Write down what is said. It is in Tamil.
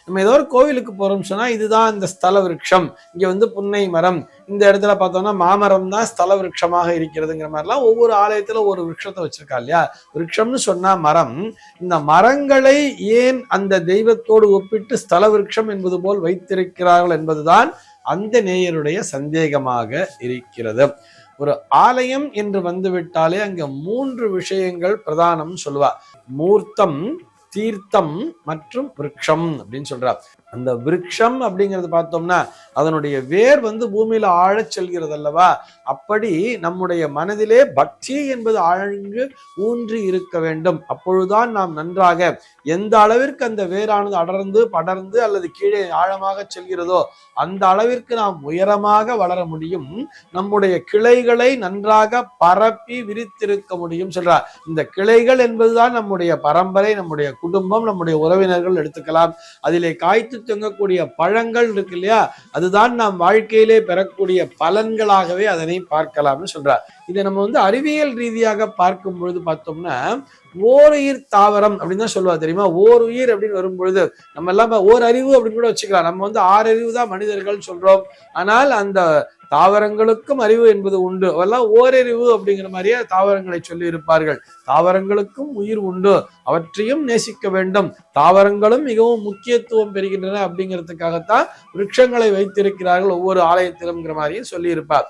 நம்ம ஏதோ ஒரு கோவிலுக்கு போறோம்னு சொன்னா இதுதான் இந்த ஸ்தல விருட்சம், இங்க வந்து புன்னை மரம், இந்த இடத்துல பார்த்தோம்னா மாமரம் தான் ஸ்தல விருட்சமாக இருக்கிறதுங்கிற மாதிரிலாம் ஒவ்வொரு ஆலயத்துல ஒரு விருட்சத்தை வச்சிருக்கா இல்லையா. விருட்சம்னு சொன்னா மரம். இந்த மரங்களை ஏன் அந்த தெய்வத்தோடு ஒப்பிட்டு ஸ்தல விருட்சம் என்பது போல் வைத்திருக்கிறார்கள் என்பதுதான் அந்த நேயருடைய சந்தேகமாக இருக்கிறது. ஒரு ஆலயம் என்று வந்துவிட்டாலே அங்க 3 விஷயங்கள் பிரதானம் சொல்லுவா. மூர்த்தம், தீர்த்தம் மற்றும் விருட்சம் அப்படின்னு சொல்றா. அந்த விருட்சம் அப்படிங்கிறது பார்த்தோம்னா அதனுடைய வேர் வந்து பூமியில ஆழச் செல்கிறது அல்லவா. அப்படி நம்முடைய மனதிலே பக்தி என்பது ஆழ்ந்து ஊன்றி இருக்க வேண்டும். அப்பொழுதுதான் நாம் நன்றாக எந்த அளவிற்கு அந்த வேரானது அடர்ந்து படர்ந்து அல்லது கீழே ஆழமாக செல்கிறதோ அந்த அளவிற்கு நாம் உயரமாக வளர முடியும். நம்முடைய கிளைகளை நன்றாக பரப்பி விரித்திருக்க முடியும் சொல்றார். இந்த கிளைகள் என்பதுதான் நம்முடைய பரம்பரை, நம்முடைய குடும்பம், நம்முடைய உறவினர்கள் எடுத்துக்கலாம். அதிலே காய்த்து தொங்கக்கூடிய பழங்கள் இருக்கு இல்லையா, அதுதான் நாம் வாழ்க்கையிலே பெறக்கூடிய பலன்களாகவே அதனை பார்க்கலாம்னு சொல்றார். இதை நம்ம வந்து அறிவியல் ரீதியாக பார்க்கும் பொழுது பார்த்தோம்னா ஓருயிர் தாவரம் அப்படின்னு தான் சொல்லுவா தெரியுமா. ஓர் உயிர் அப்படின்னு வரும்பொழுது நம்ம எல்லாம் ஓர் அறிவு அப்படின்னு கூட வச்சுக்கலாம். நம்ம வந்து 6 அறிவு தான் மனிதர்கள் சொல்றோம். ஆனால் அந்த தாவரங்களுக்கும் அறிவு என்பது உண்டு. அவெல்லாம் ஓரறிவு அப்படிங்கிற மாதிரியே தாவரங்களை சொல்லி இருப்பார்கள். தாவரங்களுக்கும் உயிர் உண்டு, அவற்றையும் நேசிக்க வேண்டும், தாவரங்களும் மிகவும் முக்கியத்துவம் பெறுகின்றன அப்படிங்கிறதுக்காகத்தான் விருட்சங்களை வைத்திருக்கிறார்கள் ஒவ்வொரு ஆலயத்திலும்ங்கிற மாதிரியும் சொல்லி இருப்பார்.